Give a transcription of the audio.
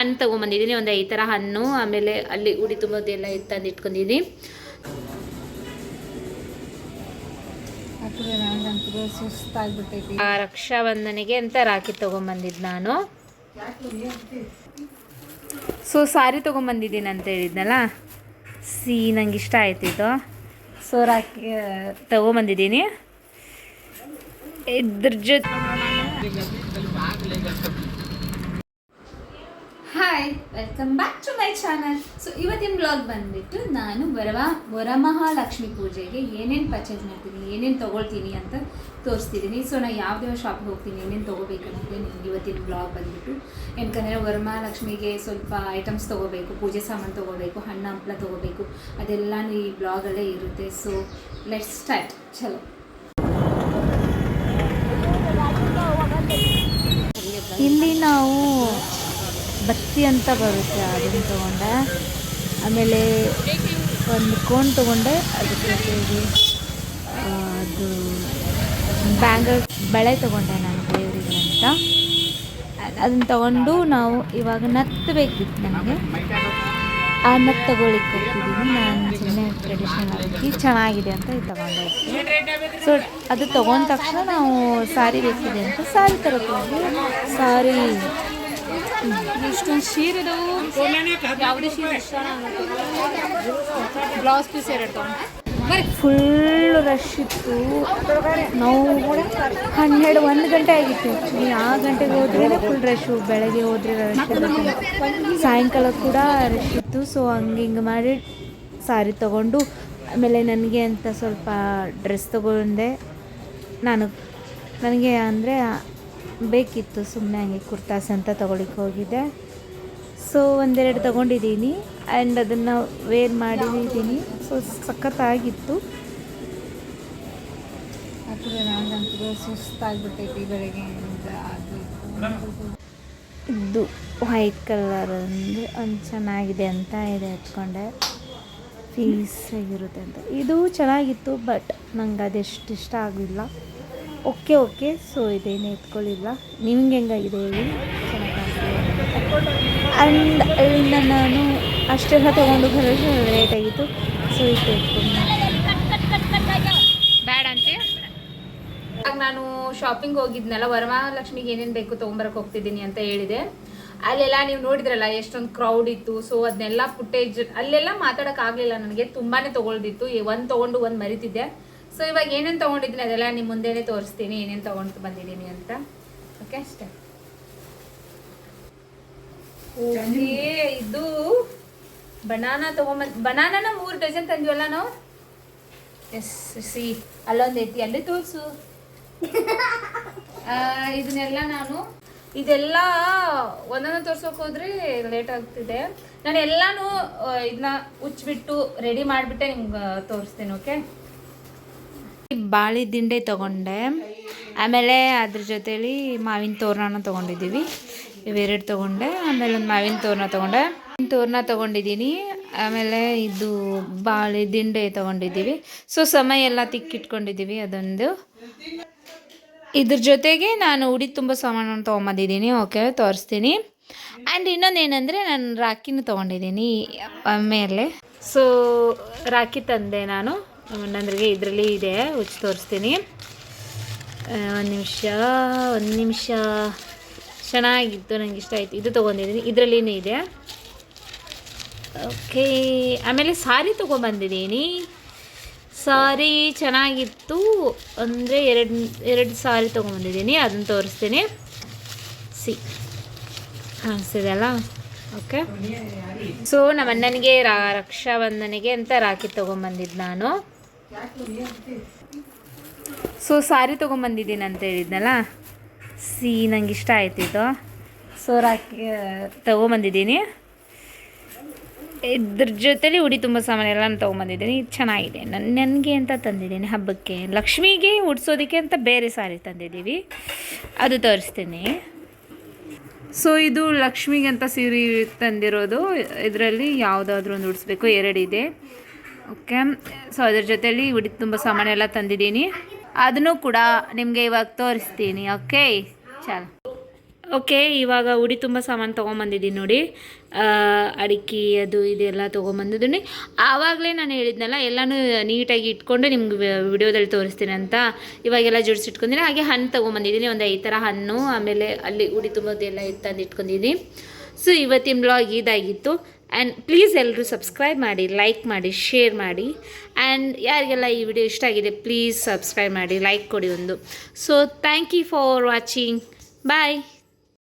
ಹಣ್ಣು ತೊಗೊಂಬಂದಿದ್ದೀನಿ, ಒಂದು 5 ಥರ ಹಣ್ಣು. ಆಮೇಲೆ ಅಲ್ಲಿ ಉಡಿ ತುಂಬೋದೆಲ್ಲ ತಂದು ಇಟ್ಕೊಂಡಿದ್ದೀನಿ. ಸುಸ್ತಾಗ್ಬಿಟ್ಟೈತಿ. ರಕ್ಷಾಬಂಧನಿಗೆ ಅಂತ ರಾಖಿ ತೊಗೊಂಬಂದಿದ್ದು ನಾನು. ಸೊ ಸಾರಿ ತೊಗೊಂಬಂದಿದ್ದೀನಿ ಅಂತ ಹೇಳಿದ್ನಲ್ಲ, ನಂಗೆ ಇಷ್ಟ ಆಯ್ತಿದ್ದು. ಸೊ ರಾಖಿ ತೊಗೊಂಬಂದಿದ್ದೀನಿ. ಇದ್ರ ಜೊತೆ hi, welcome back to my channel. So ಇವತ್ತಿನ ಬ್ಲಾಗ್ ಬಂದುಬಿಟ್ಟು ನಾನು ವರಮಹಾಲಕ್ಷ್ಮಿ ಪೂಜೆಗೆ ಏನೇನು ಪರ್ಚೇಸ್ ಮಾಡ್ತೀನಿ, ಏನೇನು ತೊಗೊಳ್ತೀನಿ ಅಂತ ತೋರಿಸ್ತಿದ್ದೀನಿ. ಸೊ ನಾನು ಯಾವ ಶಾಪಿಗೆ ಹೋಗ್ತೀನಿ, ಏನೇನು ತೊಗೋಬೇಕಂತಿದೆ ನಿಮ್ಗೆ ಇವತ್ತಿನ ಬ್ಲಾಗ್ ಬಂದುಬಿಟ್ಟು. ಏನಕಂದರೆ ವರಮಹಾಲಕ್ಷ್ಮಿಗೆ ಸ್ವಲ್ಪ ಐಟಮ್ಸ್ ತೊಗೋಬೇಕು, ಪೂಜೆ ಸಾಮಾನು ತೊಗೋಬೇಕು, ಹಣ್ಣು ಹಂಪಲ ತೊಗೋಬೇಕು, ಅದೆಲ್ಲ ಈ ಬ್ಲಾಗಲ್ಲೇ ಇರುತ್ತೆ. So let's start. ಚಲೋ, ಇಲ್ಲಿ ನಾವು ಬತ್ತಿ ಅಂತ ಬರುತ್ತೆ, ಅದನ್ನು ತೊಗೊಂಡೆ. ಆಮೇಲೆ ಒಂದು ಕೋನ್ ತೊಗೊಂಡೆ, ಅದ್ರ ಜೊತೆಗೆ ಅದು ಬ್ಯಾಂಗಲ್ ಬಳೆ ತೊಗೊಂಡೆ ನಾನು ದೇವರಿಗೆ ಅಂತ. ಅದನ್ನು ತೊಗೊಂಡು ನಾವು ಇವಾಗ ನತ್ತು ಬೇಕಿತ್ತು ನನಗೆ, ಆ ನತ್ತು ತೊಗೊಳಿಕ್ಕೆ ಹೋಗ್ತಿದ್ದೀನಿ. ನಾನು ಸುಮ್ಮನೆ ಟ್ರೆಡಿಷ್ನಲ್ ಆಗಿ ಚೆನ್ನಾಗಿದೆ ಅಂತ ಇದು ತೊಗೊಂಡೆ. ಸೊ ಅದು ತೊಗೊಂಡ ತಕ್ಷಣ ನಾವು ಸಾರಿ ಬೇಕಿದೆ ಅಂತ ಸಾರಿ ತರೋದು. ಸಾರಿ ಇಷ್ಟೊಂದು ಸೀರೆದವು, ಯಾವುದೇ ಸೀರೆ ಇಷ್ಟ ಬ್ಲೌಸ್ ಪೀಸ್ ಎರಡು ಫುಲ್ ರಶ್ ಇತ್ತು. ನಾವು 1 ಗಂಟೆ ಆಗಿತ್ತು ಆ್ಯಕ್ಚುಲಿ. ಆ ಗಂಟೆಗೆ ಹೋದ್ರೆ ಫುಲ್ ರಶ್ಶು, ಬೆಳಗ್ಗೆ ಹೋದರೆ ರಶ್ ಇರುತ್ತೆ, ಸಾಯಂಕಾಲ ಕೂಡ ರಶ್ ಇತ್ತು. ಸೊ ಹಿಂಗೆ ಮಾಡಿ ಸಾರಿ ತೊಗೊಂಡು, ಆಮೇಲೆ ನನಗೆ ಅಂತ ಸ್ವಲ್ಪ ಡ್ರೆಸ್ ತೊಗೊಂಡೆ. ನನಗೆ ಅಂದರೆ ಬೇಕಿತ್ತು, ಸುಮ್ಮನೆ ಹಂಗೆ ಕುರ್ತಾಸ್ ಅಂತ ತೊಗೊಳಿಕ್ಕೆ ಹೋಗಿದ್ದೆ. ಸೊ ಒಂದೆರಡು ತೊಗೊಂಡಿದ್ದೀನಿ ಆ್ಯಂಡ್ ಅದನ್ನು ವೇರ್ ಮಾಡಿದ್ದೀನಿ. ಸೊ ಸಖತ್ತಾಗಿತ್ತು. ನನಗಂತೂ ಸುಸ್ತಾಗ್ಬಿಟ್ಟೈತಿ ಬೆಳಗ್ಗೆಯಿಂದ. ಇದು ವೈಟ್ ಕಲರ್ ಅಂದರೆ ಒಂದು ಚೆನ್ನಾಗಿದೆ ಅಂತ ಇದೆ ಹಚ್ಕೊಂಡೆ, ಪೀಸಾಗಿರುತ್ತೆ ಅಂತ. ಇದು ಚೆನ್ನಾಗಿತ್ತು, ಬಟ್ ನಂಗೆ ಅದೆಷ್ಟು ಇಷ್ಟ ಆಗಲಿಲ್ಲ. ಓಕೆ. ಸೊ ಇದೇನು ಎತ್ಕೊಳ್ಳಿಲ್ಲ. ನಿಮ್ಗೆ ಹೆಂಗಾಗಿದೆ ಹೇಳಿ, ಚೆನ್ನಾಗಾಗಿದೆ. ಆ್ಯಂಡ್ ಅಲ್ಲಿಂದ ನಾನು ಅಷ್ಟೆಲ್ಲ ತೊಗೊಂಡು ಬರೋದು ಲೇಟ್ ಆಗಿತ್ತು. ಸೊ ಇದು ಎತ್ಕೊಂಡು ಬ್ಯಾಡ ಅಂತೆ. ಆಗ ನಾನು ಶಾಪಿಂಗ್ ಹೋಗಿದ್ನಲ್ಲ, ವರಮಹಾಲಕ್ಷ್ಮಿಗೆ ಏನೇನು ಬೇಕು ತೊಗೊಂಬರಕ್ಕೆ ಹೋಗ್ತಿದ್ದೀನಿ ಅಂತ ಹೇಳಿದೆ. ಅಲ್ಲೆಲ್ಲ ನೀವು ನೋಡಿದ್ರಲ್ಲ ಎಷ್ಟೊಂದು ಕ್ರೌಡ್ ಇತ್ತು. ಸೊ ಅದನ್ನೆಲ್ಲ ಫುಟೇಜ್ ಅಲ್ಲೆಲ್ಲ ಮಾತಾಡೋಕ್ಕಾಗಲಿಲ್ಲ ನನಗೆ, ತುಂಬಾ ತೊಗೊಳ್ದಿತ್ತು. ಒಂದು ತೊಗೊಂಡು ಒಂದು ಮರಿತಿದ್ದೆ. ಸೊ ಇವಾಗ ಏನೇನು ತೊಗೊಂಡಿದ್ದೀನಿ ಅದೆಲ್ಲ ನಿಮ್ಮ ಮುಂದೆನೇ ತೋರಿಸ್ತೀನಿ, ಏನೇನು ತೊಗೊಂಡು ಬಂದಿದ್ದೀನಿ ಅಂತ. ಓಕೆ, ಅಷ್ಟೇ. ಇದು ಬನಾನಾ ಬನಾನಾನ 3 ಡಜನ್ ತಂದಿವಲ್ಲ ನಾವು. ಎಸ್, ಸಿ ಅಲ್ಲೊಂದು ಐತಿ, ಅಲ್ಲಿ ತೋರಿಸು. ಇದೆಲ್ಲ ಒಂದೊಂದು ತೋರ್ಸೋಕೆ ಹೋದ್ರೆ ಲೇಟ್ ಆಗ್ತಿದೆ. ನಾನು ಎಲ್ಲಾನು ಇದನ್ನ ಉಚ್ಚಿಬಿಟ್ಟು ರೆಡಿ ಮಾಡಿಬಿಟ್ಟೆ ನಿಮ್ಗೆ ತೋರಿಸ್ತೀನಿ. ಓಕೆ, ಬಾಳೆ ದಿಂಡೆ ತೊಗೊಂಡೆ. ಆಮೇಲೆ ಅದ್ರ ಜೊತೇಲಿ ಮಾವಿನ ತೋರಣ ತೊಗೊಂಡಿದ್ದೀವಿ, ಇವೆರಡು ತೊಗೊಂಡೆ. ಆಮೇಲೆ ಒಂದು ಮಾವಿನ ತೋರಣ ತೊಗೊಂಡಿದ್ದೀನಿ. ಆಮೇಲೆ ಇದು ಬಾಳೆ ದಿಂಡೆ ತೊಗೊಂಡಿದ್ದೀವಿ. ಸೊ ಸಮಯ ಎಲ್ಲ ತಿಕ್ಕಿಟ್ಕೊಂಡಿದ್ದೀವಿ ಅದೊಂದು. ಇದ್ರ ಜೊತೆಗೆ ನಾನು ಉಡಿ ತುಂಬ ಸಾಮಾನು ತೊಗೊಂಬಂದಿದ್ದೀನಿ. ಓಕೆ, ತೋರಿಸ್ತೀನಿ. ಆ್ಯಂಡ್ ಇನ್ನೊಂದು ಏನಂದರೆ ನಾನು ರಾಖಿನೂ ತೊಗೊಂಡಿದ್ದೀನಿ ಆಮೇಲೆ. ಸೊ ರಾಖಿ ತಂದೆ ನಾನು ಅಣ್ಣಂದ್ರಿಗೆ. ಇದರಲ್ಲಿ ಇದೆ, ಉಚ್ಚಿ ತೋರಿಸ್ತೀನಿ. ಒಂದು ನಿಮಿಷ. ಚೆನ್ನಾಗಿತ್ತು, ನನಗೆ ಇಷ್ಟ ಆಯಿತು. ಇದು ತೊಗೊಂಡಿದ್ದೀನಿ, ಇದರಲ್ಲಿನೇ ಇದೆ. ಓಕೆ, ಆಮೇಲೆ ಸಾರಿ ತೊಗೊಂಬಂದಿದ್ದೀನಿ. ಸಾರಿ ಚೆನ್ನಾಗಿತ್ತು, ಅಂದರೆ ಎರಡು ಸಾರಿ ತೊಗೊಂಬಂದಿದ್ದೀನಿ, ಅದನ್ನು ತೋರಿಸ್ತೀನಿ. ಕಾಣಿಸ್ತಿದೆಯಲ್ಲ. ಓಕೆ, ಸೊ ನಮ್ಮ ಅಣ್ಣನಿಗೆ ರಕ್ಷಾಬಂಧನಿಗೆ ಅಂತ ರಾಖಿ ತೊಗೊಂಬಂದಿದ್ದು ನಾನು. ಸೊ ಸಾರಿ ತೊಗೊಂಬಂದಿದ್ದೀನಿ ಅಂತ ಹೇಳಿದ್ನಲ್ಲ, ನಂಗೆ ಇಷ್ಟ ಆಯ್ತಿದ್ದು. ಸೊ ರಾಖಿ ತೊಗೊಂಬಂದಿದ್ದೀನಿ. ಇದ್ರ ಜೊತೆಲಿ ಉಡಿ ತುಂಬ ಸಾಮಾನೆಲ್ಲ ತೊಗೊಂಬಂದಿದ್ದೀನಿ. ಇದು ಚೆನ್ನಾಗಿದೆ, ನನಗೆ ಅಂತ ತಂದಿದ್ದೀನಿ ಹಬ್ಬಕ್ಕೆ. ಲಕ್ಷ್ಮಿಗೆ ಉಡ್ಸೋದಕ್ಕೆ ಅಂತ ಬೇರೆ ಸಾರಿ ತಂದಿದ್ದೀವಿ, ಅದು ತೋರಿಸ್ತೀನಿ. ಸೊ ಇದು ಲಕ್ಷ್ಮಿಗೆ ಅಂತ ಸೀರೆ ತಂದಿರೋದು. ಇದರಲ್ಲಿ ಯಾವುದಾದ್ರೂ ಒಂದು ಉಡಿಸ್ಬೇಕು, 2 ಇದೆ. ಓಕೆ, ಸೊ ಅದ್ರ ಜೊತೆಲಿ ಉಡಿ ತುಂಬ ಸಾಮಾನೆಲ್ಲ ತಂದಿದ್ದೀನಿ, ಅದನ್ನು ಕೂಡ ನಿಮಗೆ ಇವಾಗ ತೋರಿಸ್ತೀನಿ. ಓಕೆ, ಚಲೋ. ಓಕೆ, ಇವಾಗ ಉಡಿ ತುಂಬ ಸಾಮಾನು ತೊಗೊಂಬಂದಿದ್ದೀನಿ ನೋಡಿ. ಅಡಿಕೆ ಅದು ಇದೆಲ್ಲ ತೊಗೊಂಬಂದಿದ್ದೀನಿ. ಆವಾಗಲೇ ನಾನು ಹೇಳಿದ್ನಲ್ಲ ಎಲ್ಲನೂ ನೀಟಾಗಿ ಇಟ್ಕೊಂಡು ನಿಮ್ಗೆ ವಿಡಿಯೋದಲ್ಲಿ ತೋರಿಸ್ತೀನಿ ಅಂತ. ಇವಾಗೆಲ್ಲ ಜೋಡಿಸಿಟ್ಕೊಂಡಿದ್ದೀನಿ. ಹಾಗೆ ಹಣ್ಣು ತೊಗೊಂಬಂದಿದ್ದೀನಿ, ಒಂದು 5 ಥರ ಹಣ್ಣು. ಆಮೇಲೆ ಅಲ್ಲಿ ಉಡಿ ತುಂಬೋದೆಲ್ಲ ತಂದು ಇಟ್ಕೊಂಡಿದ್ದೀನಿ. ಸೊ ಇವತ್ತಿನ ಬ್ಲಾಗ್ ಇದಾಗಿತ್ತು. ಆ್ಯಂಡ್ ಪ್ಲೀಸ್ ಎಲ್ಲರೂ ಸಬ್ಸ್ಕ್ರೈಬ್ ಮಾಡಿ, ಲೈಕ್ ಮಾಡಿ, ಶೇರ್ ಮಾಡಿ. ಆ್ಯಂಡ್ ಯಾರಿಗೆಲ್ಲ ಈ ವಿಡಿಯೋ ಇಷ್ಟ ಆಗಿದೆ ಪ್ಲೀಸ್ ಸಬ್ಸ್ಕ್ರೈಬ್ ಮಾಡಿ, ಲೈಕ್ ಕೊಡಿ ಒಂದು. So thank you for watching. Bye.